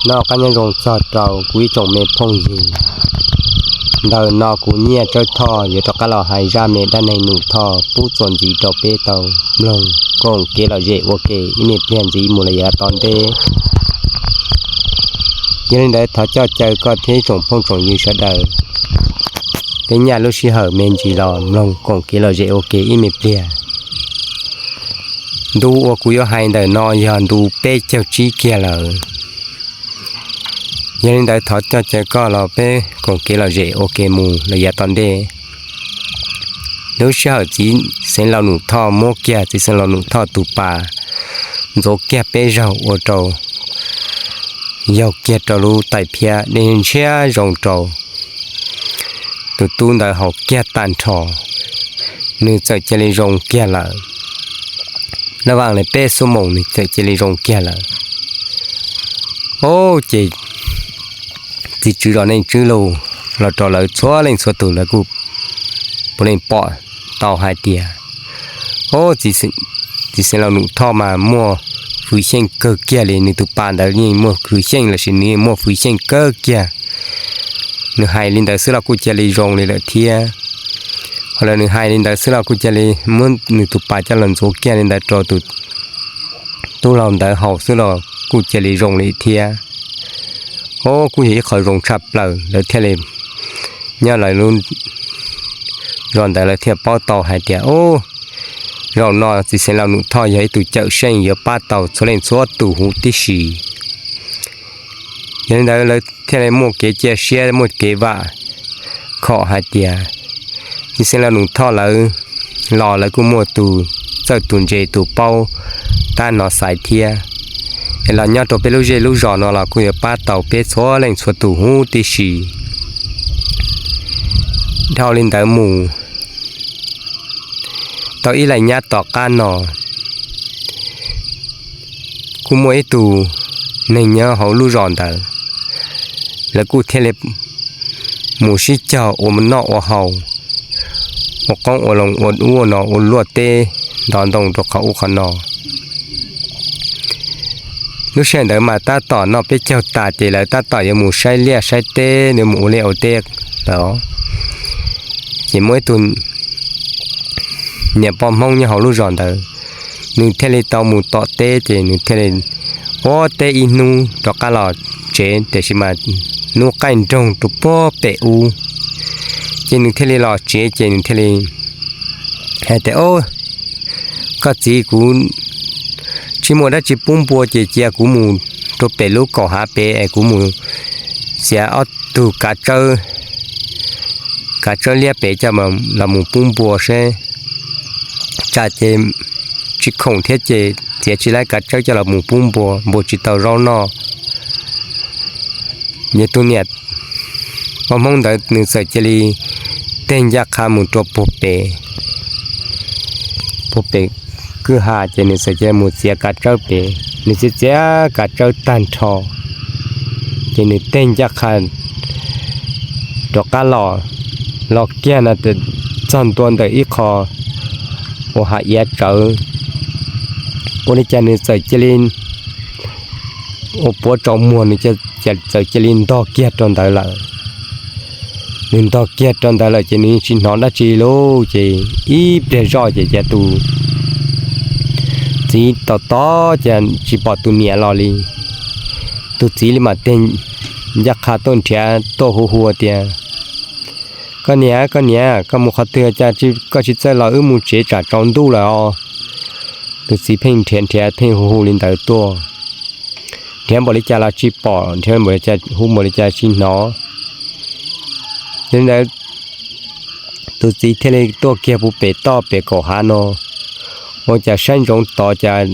nó cá nhân rồng sọt trầu quý trồng mệt phong gì đời nó cũng nhẹ chơi thò giờ cho cá lò hay ra mệt đan này nụ thò bút chuẩn gì cho bê tàu lồng còn kia là dễ ok mệt liền gì một là toàn thế cho nên đấy thọ cho chơi có thế trồng phong trồng như sẽ đời cái nhà lúc xí hở men chỉ lò lồng còn kia là dễ ok mệt liền đu của yo hai đời nó giờ đu bê chơi chi kia là cho nên đấy thọ cho chơi có là bê còn kia là dễ ok mù là giờ toàn thế nếu sợ chỉ sẽ là nụ thọ mua kia thì sẽ là nụ thọ tụ bà rồi kia bê rau ở trâu dầu kia trâu lu tại phía nên xe rồng trâu tụ tu đã học kia tàn trò nên chạy chơi lên rồng kia là nó vàng này bê số mông này chạy chơi lên rồng kia là ô chị chữ đó nên chữ lù là trò lại xóa lên xóa tủ là cụp bố lên bỏ tàu hai tia ô chỉ sẽ là nụ thọ mà mua phơi sen cơ kia lên nụ tụ bàn đó như mua phơi sen là xin như mua phơi sen cơ kia nụ hai lên đó xưa là cô chơi lên rong lên là thia hoặc là nụ hai lên đó xưa là cô chơi lên muốn nụ tụ bàn cho lần số kia lên đó trò tụ lòng đó học xưa là cô chơi lên rong lên thia ô cô chỉ khỏi rong sập lờ là thia lên nhớ lại luôn rồi đó là thia bao tàu hai tia ô rồi nó chỉ sẽ làm nụ thọ vậy từ chợ sen giờ ba tàu số lên số tủ hú tí xì nên đó là thế này một cái chia sẻ một cái vạ khó hai tia chỉ sẽ làm nụ thọ là lò là cũng mua tủ giờ tuần dễ tủ bao ta nó xài thia là nhau tàu bé lúc rõ nó là cũng giờ ba tàu bé số lên số tủ hú tí xì thao lên tới mù tao ý lại nhát tỏ can nọ cú mỗi tù nên nhớ họ lưu ròn tờ là cú theo lệ mù xí chào ôm nọ ở hậu một con ở lòng ở u nọ ở luộc tê đòn đồng choเขาkhăn nọ lúc sáng đấy mà ta tỏ nọ biết chào ta thì là ta tỏ những mù say lia say tê nếu mù lia ở tê đó chỉ mỗi tuần nhà bom mông như họ lưu ròn tờ nương theo lấy tàu mù tọ tê thì nương theo lấy ô tê inu cho cá lò chế để xem mà nuôi canh trồng tụ po bể u trên nương theo lấy lò chế trên nương theo lấy hay thế ô có gì cũng chỉ một đã chỉ bung bùa chế chế cũng mù tụ bể lúc cỏ há bể cũng mù sẽ ở tụ cá trơ lia bể cho mà là mù bung bùa sẽ cha chế chỉ không thiết chế chỉ lại cả chơi cho là một bung bùa một chỉ tàu rau nọ như tôi nhặt mà mong đợi nửa giờ chơi tên giác khá một chỗ bột bể cứ hà chơi nửa giờ chơi một chiếc cả chơi bể nửa giờ chơi cả chơi tan trò chơi nửa tên giác khá cho cá lò kia là từ chọn tuần tới ít khó ô hạ yết trở ô này cha nên sợi chênh ô bố trong mùa này cha sợi chênh to kia trong đời là nên to kia trong đời là chỉ nên xin nó đã chỉ lô chỉ ít để rõ chỉ tu chỉ to chỉ bỏ tu nhẹ lò li tu chỉ mà tên giác khá tôn trẻ to hùa tiền con nhé có một khát thừa cha chỉ có chỉ chơi là một chế trả trong đủ là từ xí phèn thiền hù lên tới tua thiền bỏ đi cha là chỉ bỏ thiền bỏ đi cha hù bỏ đi cha chỉ nó nên là từ xí thiền này tua kia bu bể to bể cổ hà nó hoặc cha sinh trong to cha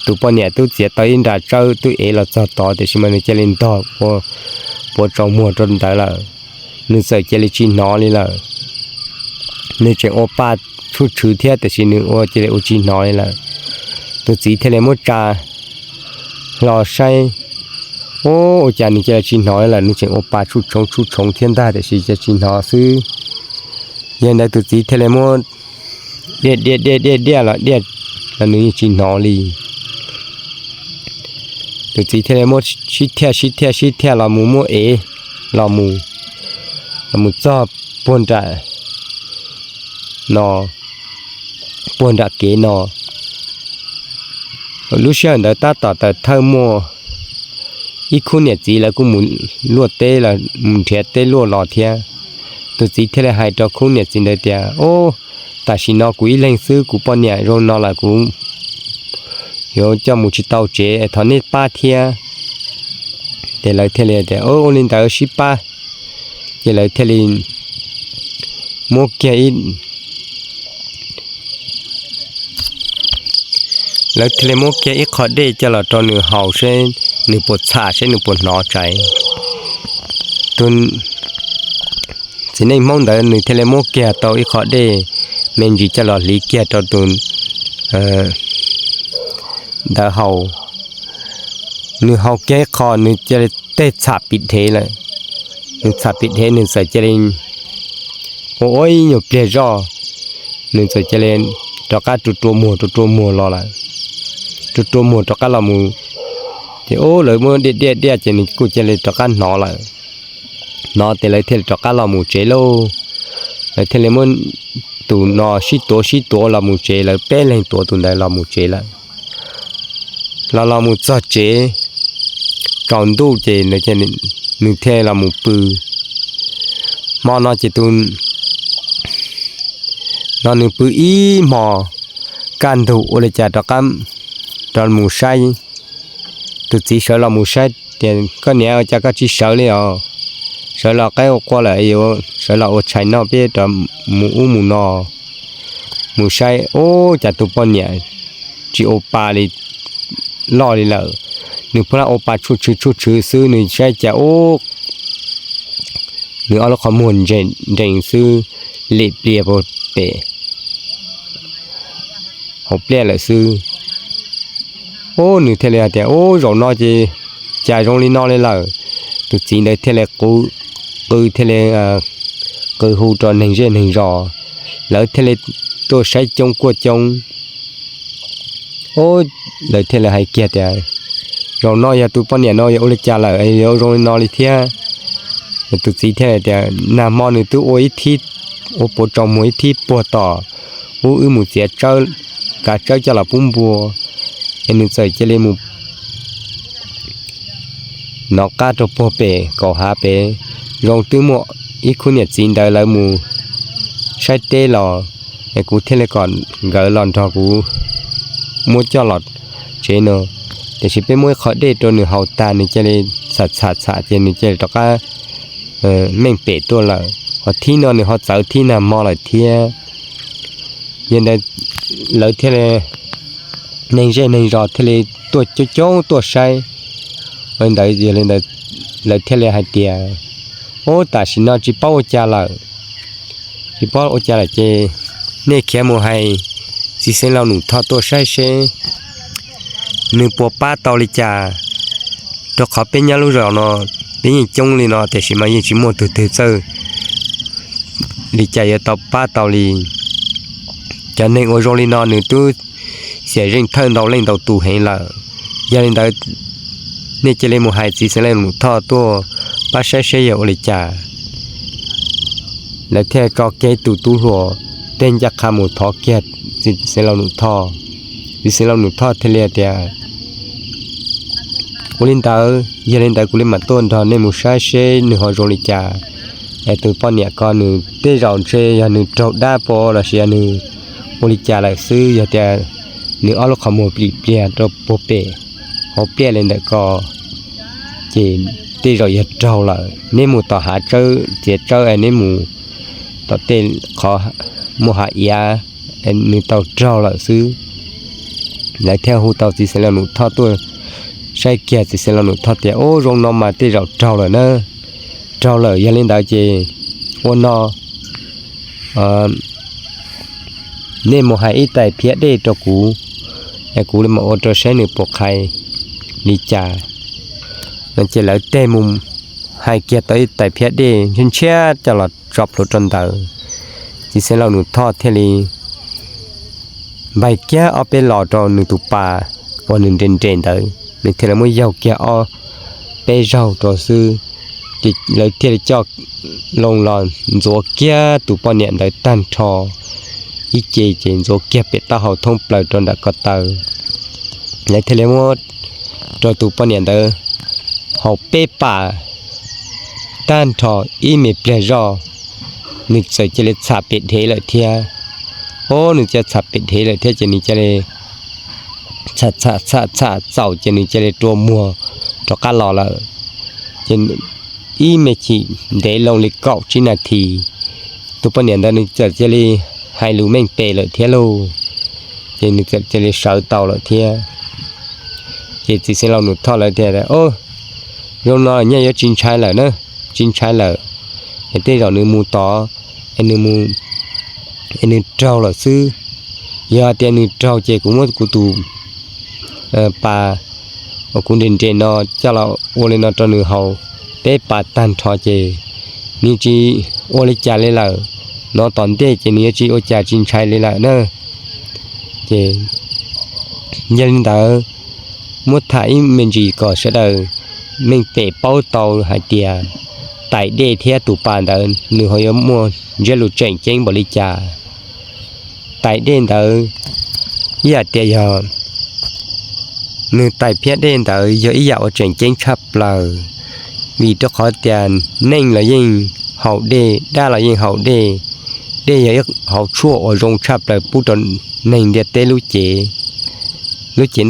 tụ bọn nhẹ tụ chế tới in ra chơi tụ ấy là cho to để xem mình chơi lên to bộ trong mùa trong tới là nên sợi chơi chỉ nó đi là nên chơi ô ba chút chữ thiếtแต่chỉ nên ô chơi ô chỉ nó đi là tôi chỉ thấy là một trà lò say ô cha nên chơi chỉ nó là nên chơi ô ba chút trống thiên ta để chỉ chơi chỉ nó xứ hiện tại tôi chỉ thấy là một đĩa là nên chỉ nó đi ตุจีเทเลโมชิเทียลามูโมเอลามูจอบปนดานอปนดาเกนอลูเชียนเดตาต่อแต่เทอร์โมอีคุณเนี่ยจีแล้วกูหมุนลวดเตละมุนเทียเตลวดรอเทียตุจีเทเลไฮดรคุณเนี่ยจินเดเตียโอ้ตาชินอกูอีเล่งซื้อกูปอนเนี่ยโรนอละกูโยจะมูชิเตาเจทอนนี้ป้าเทียเตเลยเทเลเตโอ้ลินตาชิป้าเตเลยเทลินโมเกียอิแล้วเทเลโมเกียอีขอได้จะละตอนหนึ่งเฮาเช่นหนึ่งปวดชาเช่นหนึ่งปวดหนอใจตุนสิในมองได้หนึ่งเทเลโมเกียต่ออีขอได้เมนจีจะละลีเกียต่อตุนดาเฮาหนึ่งเฮาแก้คอหนึ่งจะเตะฉาปิดเทเลยหนึ่งฉาปิดเทหนึ่งใส่เจริญโอ้ยหยกเปลี่ยจ่อหนึ่งใส่เจริญตอกาตัวมัวรอละตัวมัวตอกาละมูที่โอ้เลยมัวเดียเจนี่กูจะเลยตอกาหนอละนอแต่เลยเทตอกาละมูเจโลเลยเทเลมันตูนอชิตัวละมูเจเลยเป้เล่งตัวตุนได้ละมูเจละละมูจอเจก่อนดูเจเลยเจนึงเทละมูปือมอนอเจตุนนอนึงปืออีหมอการดูโอเลจาตอกามตอนมูใช้ตุจีเสละมูใช้เดี๋ยวก็เนี่ยจะก็จีเสเลยอ๋อเสละก็ก็เลยอยู่เสละโอใช้นอเปียตอมูนอมูใช้โอ้จัตุปอนเนี่ยจีโอปาลิล่อเลยละหนึ่งพระโอปาชุดซื้อหนึ่งใช้จะโอ้หนึ่งเอาละข้อมูลเจงซื้อเล็บเปรียบเปหกเปลี่ยนเลยซื้อโอ้หนึ่งเทเลแต่โอ้รอนอจีจ่ายรงลีนอเลยละตุจีนได้เทเลกูเทเลกูหูตอนหนึ่งรอแล้วเทเลตัวใช้จงกวดจงโอ้เลยเทเลให้เกียรติรอนอยาตุปนเนี่ยนอยาอุลจาละไอ้เดี๋ยวรงลีนอลิเทียตุจีเทเลแต่นามอหนึ่งตัวโอ้ยที่โอ้ปวดจมวยที่ปวดต่อโอ้หมูเสียเจ้ากาเจ้าจะละปุ่มบัวเอ็นใส่เจเลมูนอกกาตัวโปเปก่อหาเปรองตื้อหมออีคุณเนี่ยจีนได้แล้วมูใช้เตลอไอ้กูเทเลก่อนเกลอนทอกูมูจอลอดเจโนแต่สิเป็นมวยเขาได้ตัวหนึ่งเฮาตาในเจเลสัดเจนเจเลตอกาแม่งเปะตัวละพอที่นอนเนี่ยเขาเจอที่นำมอละเทียยันได้เลยเทเลในรอเทเลตัวโจ้ตัวใช้วันใดเดี๋ยวเลยเทเลให้เตียโอ้แต่สินอจีป้าจาละจีป้าจาละเจเนี่ยแค่โมให้สิเซนเราหนูทอตัวใช้เชหนึ่งปัวป้าตอลิจาตัวเขาเป็นยาลูกเราเนาะเป็นยังจงเลยเนาะแต่สิมายังชิโมตัวเธอเจอลิจายต่อป้าตอลีcho nên ở trong linh nó nữa tôi sẽ riêng thân đầu lên đầu tù hay là gia đình đó nên chỉ lên một hai chỉ sẽ lên một thọ tua bác sẽ dầu lấy trả là theo cho cái tù hồ tên giặc kham một thọ kiệt chỉ sẽ là một thọ chỉ sẽ là một thọ thế liền thì cô linh đó gia đình đó cô linh mặt tôn thọ nên một sẽ nửa họ rồi lấy trảไอ้ตัวป้อนเนี่ยก็หนึ่งได้รอนเชียหนึ่งโจด้าปอละเชียหนึ่งบริจาคอะไรซื้ออย่าแต่หนึ่งเอาลูกขโมยเปลี่ยนตัวโปเป้เขาเปลี่ยนเลยแต่ก็เจนได้รออย่าเจ้าละนี่หมูต่อหาเจอเจ็ดเจอไอ้นี่หมูต่อเต้นขอหมูหายาไอ้หนึ่งต่อเจ้าละซื้อแล้วแถวหูต่อจีเสร็จแล้วหนูทอดตัวใช้เกียร์จีเสร็จแล้วหนูทอดเตี้ยโอ้โรงน้องมาได้รอเจ้าเลยเนอะเจ้าเลยยังเล่นได้เจวันนอเนี่ยโมหายไตเพียได้ตัวกูไอ้กูเลยมาโอตัวใช้หนึ่งปกไข่นิจามันจะแล้วเตมุมหายเกียร์ตัวไตเพียได้ฉันเชื่อจะหลอดจอบรถจนเตอจีเซนเราหนูทอดเทลีใบแก้เอาไปหล่อตอนหนึ่งตุปาวันหนึ่งเด่นเตอ ในเทเลมวยาวแกอเปเจ้าตัวซื้อติเลยเทเลจอกลงลอนโจเกียตุปเนี่ยได้ตันทออีเจเจนโจเกียเป็ดตาเฮาท่องปล่อยตนดะก็เตอในเทเลมวยตัวตุปเนี่ยเด้อเฮาเปป่าตันทออีเมเปเจ้านึกใส่เจเลสาเป็ดเทเลยเทียโอ้นึกจะสับเป็ดเทเลยเทียจะนี่จะเลยชะเจ้าจะนี่จะเลยตัวมัวตัวกะลอละจะอีเมจิเดลงลิเก้าชินาทีตุปเนี่ยได้นึกจะเลยให้รู้แม่งเปเลยเทียโลจะนึกจะเลยเสาเต่าเลยเทียจะสิเสเราหนุดทอดเลยเทียโอ้โยนน้อยเนี่ยจะจินใช้เลยเนอะจินใช้เลยเห็นที่เราเนื้อมูต่อไอ้เนื้อมูไอ้เนื้อเจ้าเลยซื้อยาเตียเนื้อเจ้าเจกูมั่วกูตูปลาคุณเด่นเจนอเจ้าเราโอเลนอตัวเนื้อเฮาเป๊ะปาตันทอเจนี่จีโอเลจ่าเลยล่ะนอตอนเต้เจนี่จีโอจ่าจินใช้เลยล่ะเนอะเจยันดามุดถ่ายมันจีก็เสดmình phải bao tàu hải tiề tại đây theo tụ bàn đó nửa hồi mua giờ lụt chèn bỏ đi trà tại đây đó giờ tiề giờ nửa tại phía đây đó giờ ý dạo chèn chắp là vì đó khó tiền nên là gì hậu đề đa là gì hậu đề đây giờ hậu chua ở trong chắp là bút đòn nên để tê lú chế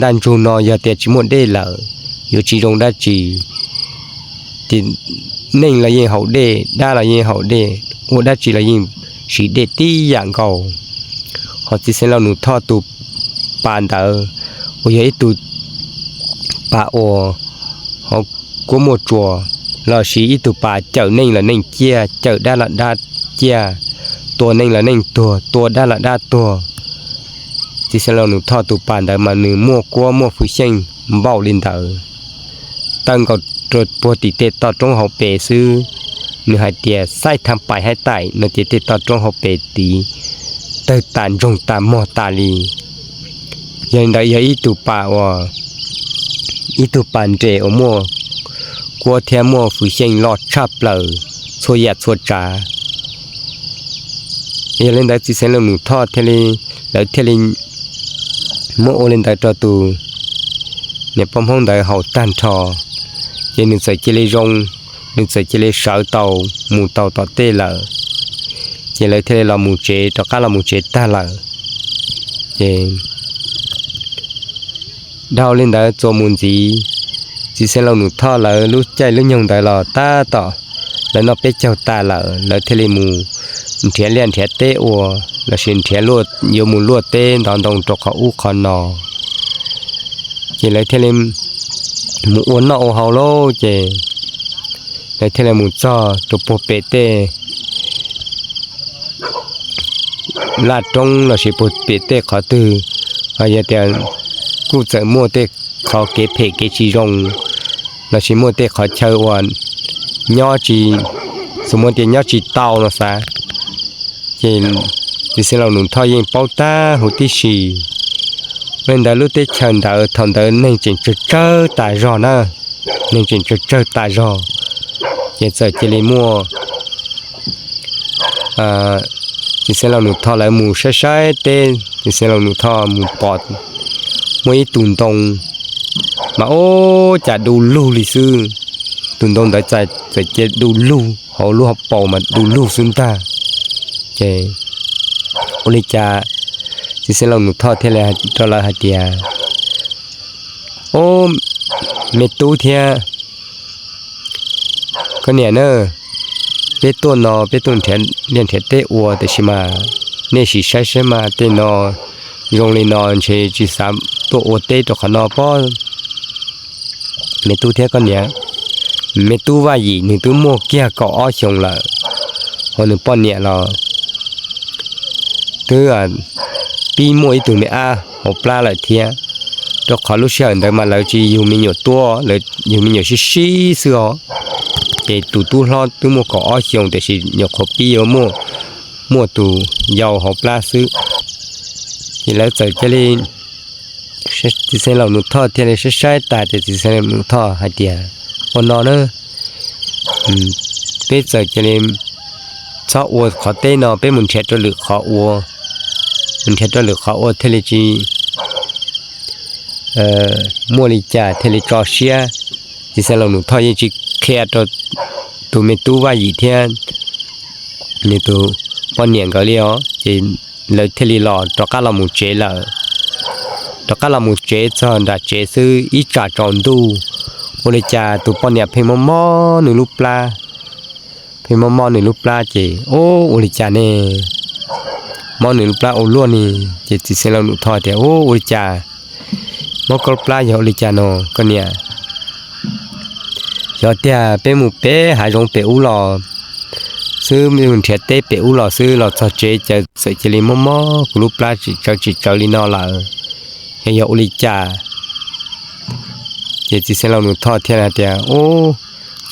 đan chu nó giờ tiề chỉ muốn đây làอยู่จีรงได้จีที่นิ่งละยิงเขาเดได้ละยิงเขาเดโอได้จีละยิงสีเดตี้อย่างเก่าเขาจะเส้นเราหนูทอดตูปานเตอโอ้ยตูปาโอเขากูหมดจัวเราสีตูปาเจ้านิ่งละนิ่งเจียเจ้าได้ละได้เจียตัวนิ่งละนิ่งตัวได้ละได้ตัวที่เส้นเราหนูทอดตูปานเตอมาหนึ่งมั่วกัวมั่วฟุเชงเบ้าลินเตอตั้งก็ตรวจปกติเตต่อตรงหอเปซื้อเนื้อหายเตียใส่ทำไปให้ไต่เนื้อเตต่อตรงหอเปตีเตตานจงตามมอตาลียังได้ยังอีตุปาวอีตุปันเจอมัวกัวเทียมัวฝืนเชงหลอดชับเลยชัวยัดชัวจ่ายังเล่นได้จีเซนหนูทอดเทเลแล้วเทเลมัวโอเล่นได้ตัวตูเนี่ยป้อมห้องได้เขาตันทอเจนึกใส่เจเลรงนึกใส่เจเลสาวเต่าหมูเต่าต่อเต้ละเจเลยเทเลเราหมูเจต่อก้าเราหมูเจตาละเจดาวเล่นได้โจมุนจีจีเซนเราหนูท่อละรู้ใจรู้ยงได้ละตาต่อแล้วนอเป็ดเจ้าตาละแล้วเทเลมูเทียเลียนเทียเตอัวแล้วเสียนเทียลวดโยมูลวดเต้ตอนตรงตกเขาอู้คอนอเจเลยเทเลมหมูอ้วนนอโอเฮาโลเจเลยเทเลมูจ้อตัวโปเปเตลาดตรงเราสิโปเปเตขอตืออาอย่าแต่กูจะมัวเตขอเกเพเกจีรงเราสิมัวเตขอเชอวันย่อจีสมมติย่อจีเต้าเนาะซะเจที่สิเราหนุนทอยิงเป้าตาหูที่สีnên đã lúc tết chân đã thằng đã nên chỉnh chơi tại rò na nên chỉnh chơi tại rò hiện giờ chỉ lấy mua chỉ sẽ làm nụ thọ lại mù sai tên chỉ sẽ làm nụ thọ mù bọt mấy tuần đông mà ô chả đủ lu lịch sử tuần đông đã chạy chạy đủ lu họ lu học bò mà đủ lu xứng ta chạy ô lịch chả chỉ sẽ làm nụ thọ thế là cho là hạt tiề ô mẹ tu thia con nè nơ bé tuần nó bé tuần thiệt liên thiệt tê ua để xí mà nên chỉ sai mà tê nó dùng lên nó chỉ sắm tổ ua tê cho khăn nó po mẹ tu thia con nè mẹ tu vài gì nên tu mua kia có ở trong là hồi nữa po nè là thứปีมวยตัวเนี้ยหัวปลาเลยเทียตัวขอลูกเชื่อแต่มาแล้วจีอยู่มีอยู่ตัวเลยอยู่มีอยู่ชี้เสือเจตัวรอดตัวมัวก่อเชียงแต่สิหยกหัวปีอยู่มัวตัวยาวหัวปลาซื้อทีแล้วจะเลย จิเซเราหนูทอเทียนใช้ตาแต่จิเซเราหนูทอหาเดียคนนอนเนอะเป็ดจะจะเลยชอบวัวขอเต้นอเป็ดมุนเช็ดตัวหรือขอวัวมุนเช็ดตัวหรือขอวัวเทเลจีมัวลิจ่าเทเลจอเชียจิเซเราหนูทอยังจีแค่ตัวเมตูว่าอีเทียนนี่ตัวปนเนียงก็เลี้ยวจีเลยเทเลหล่อตัวก้าเราหมูเจละตัวก้าเราหมูเจจอนดัดเจซื้ออีจ่าจอนดูโอเลจ่าตัวปนเนี่ยเพมมอหนึ่งลูกปลาเพมมอหนึ่งลูกปลาเจโอ้โอเลจ่าเนี่ยมอหนึ่งลูกปลาโอล้วนนี่เจจิเซเราหนูทอเดียวโอ้โอเลจ่ามอกปลาอย่าโอเลจ่าโนก็เนี่ยยอดเดียเป็นหมูเป้หายลงเป้อุหล่อซื้อมีมันเทียเต้เป้อุหล่อซื้อหล่อซอเจจะใส่เจลิมอกุลูปลาจิลินอละเฮียโอลิจ่าเจจิเซเราหนูทอดเทียนเดียโอ้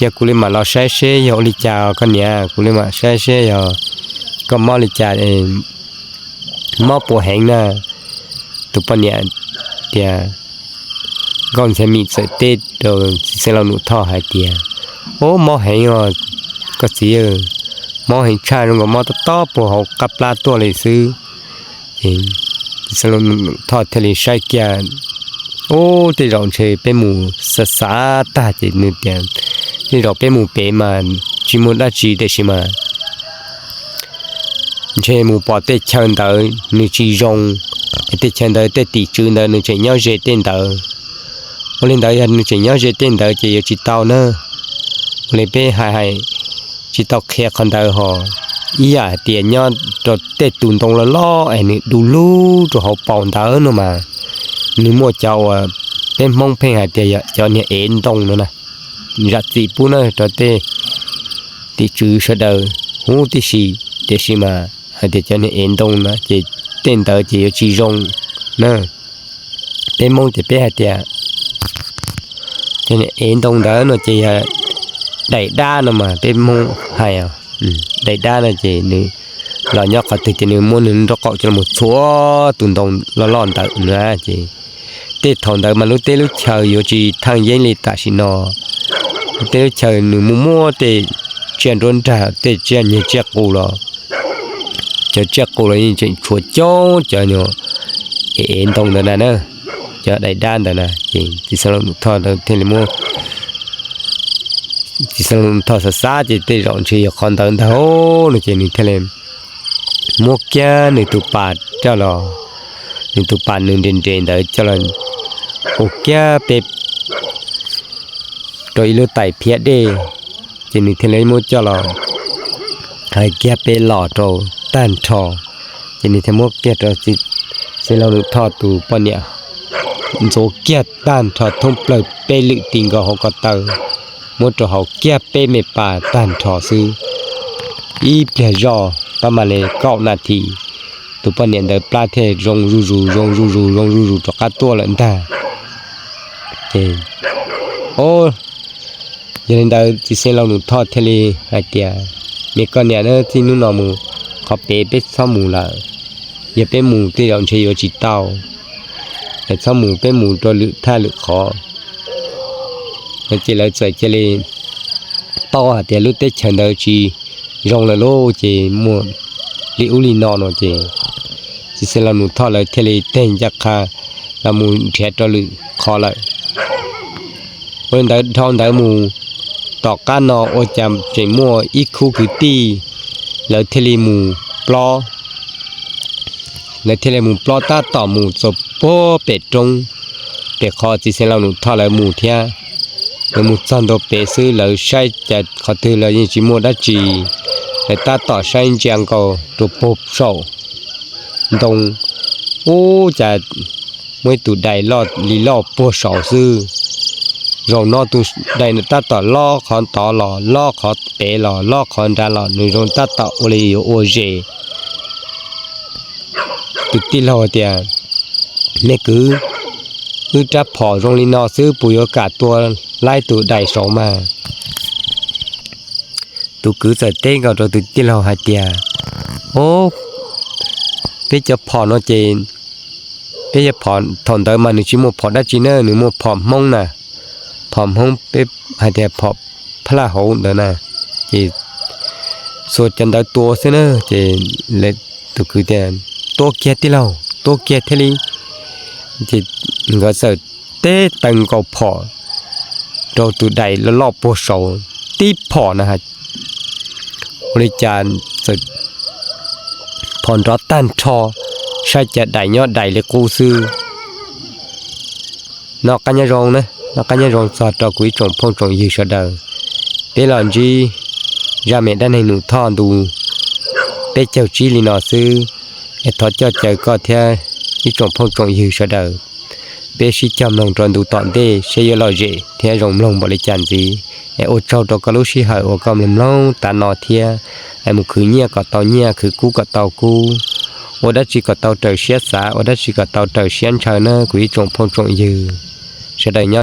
ยากุลิมาเราใช้เชยโอลิจ่าก็เนี่ยกุลิมาใช้เชยก็มอลิจ่าเองมอปัวแห้งนะตุปเนี่ยเดียก่อนจะมีเสเต้โดนเซเราหนูท่อหายเตียโอ้มอให้ก็เสียมอให้ชาลงกับมอต้อปัวเขากับปลาตัวเลยซื้อเองเซเราหนูท่อทะเลใช้เกียนโอ้ที่เราเชยเป็นหมูสาตาจินึเตียนที่เราเป็นหมูเปมันจิมุดาจีเดชิมาเชยหมูปอเตชันเดอนึจีจงเตชันเดอเตติจูนเดอนึเชยเนาเจเต็นเดอ我领导人只要是电脑就要知道呢，我哋俾係知道劇看到嗬，依家電腦就得動動了咯，誒你ดู路就好幫到呢嘛，你莫叫啊，เป็นมองเพลง係啲就你演動了呢，你日子本呢就得啲注說到，好啲事啲事嘛，係啲就你演動啦，就電腦就要注重呢，เป็นมอง就俾係啲。cho nên em đông đó nó chỉ đẩy đa nó mà bên mông hay à đẩy đa là chỉ nữa là nhóc có thể chỉ nữa muốn nó cọ cho một số tuần đông nó lon tới nữa chỉ tết thằng đó mà lúc tết lúc chờ vô chỉ thằng dân li ta xin nó tết lúc chờ nữa mua tết chuyện rôn trả tết chuyện như chết cổ rồi chờ chết cổ rồi như chuyện chuột chó chờ nhở em đông đó nè nữa cho đại đan đó nè chỉ sau đó thọ được thì mua chỉ sau đó thọ xa chỉ để rộng chỉ còn tận thấu nó chỉ như thế này mua kia người tụ bạt cho là người tụ bạt người trên đó cho là ô kia bếp rồi lưu tải phía đi chỉ như thế này mua cho là hai kia bếp lọ rồi tan thọ chỉ như thế mua kia rồi chỉ sau đó thọ tụ bao nhiêu số kia tan thọ thông bờ bê lự tình của họ có tờ một chỗ họ kia bê mệt bà tan thọ sư y bè giò ba mà lệ cọ nà thì tụi bọn nhận được pla thể rong ru cho cá tua lẫn ta thì ô cho nên đó chỉ xem lâu nụ thọ thế li hai tia mấy con nhà nó thì nó nọ mù họ bê bê sau mù là giờ bê mù thì ông chơi vô chỉ taoแต่ถ้าหมูเป็นหมูตัวลึกท่าลึกคอมันจะเลยใส่จะเลยต่อแต่ลึกเตชันเดอจีรองละโลจีมัวลิอุลีนอนจีจิเซลานุทอเลยเทเลเต้นจักคาละมูเทียตัวลึกคอเลยเพิ่นได้ทองได้หมูต่อก้านนอโอจำใจมัวอีคูคือตีแล้วเทเลหมูปลอแล้วเทเลหมูปลอตาต่อหมูศพโป้เป็ดตรงเป็ดคอจิเซเราหนูทอดเลยหมูเทียแล้วหมูซันโดเป็ดซื้อแล้วใช้จะขอถือแล้วยังจิมัวได้จีแล้วตาต่อใช้เจียงก็ตัวปบโซ่ตรงโอ้จะไม่ตุดใดลอดลีลอปวดเสาซื้อเรานอตุใดนตาต่อล่อคอนต่อหล่อล่อคอเป๋หล่อล่อคอนดาหล่อหนึ่งตาต่อโอเลโอเจตุติหล่อเตียนี่คือจับพอโรงเรียนนอซื้อปุ๋ยอากาศตัวไล่ตัวใดสองมาตัวคือจะเต้นกับตัวที่เราหายเตียโอ้พี่จะพอนอเจนพี่ จะพรถอนเตอมานึชิโมพอได้จีเนอร์หรือโมพอมงน่ะพอมงเป๊บให้แต่พอพระโหเด้อน่ะจีสวดจันได้ตัวเสนอจีเล็ดตุคือแต่ตัวเกียติเราตัวเกียติลีจีก็เสเตตังก็พอเราตุใดแล้วรอบโปโซตีพอนะฮะบริจารสุดพรรัตตันชอใช้จะได้ยอดได้เลยกูซื้อนอกกันยรองนะนอกกันยรองสอดตอกุยจงพงจงยืชดาเตลอนจียาเมด้านในหนูท่อดูเตเจ้าจีลีนอซื้อไอ้ทอดเจ้าเจอก็เทียยี่จงพงจงยืชดาเปชิจำลงตอนดูตอนเดเชยลอเจเทียรงลงบริจารจีไอ้โอเจ้าตอกลุชิหายโอกำลังลงตานอเทียไอ้มุคือเนี่ยก็เตาเนี่ยคือกูก็เตากูโอดัชก็เตาเตอเชียสาโอดัชก็เตาเตอเชียนชาเนอร์กุยจงพงจงยืเสดาย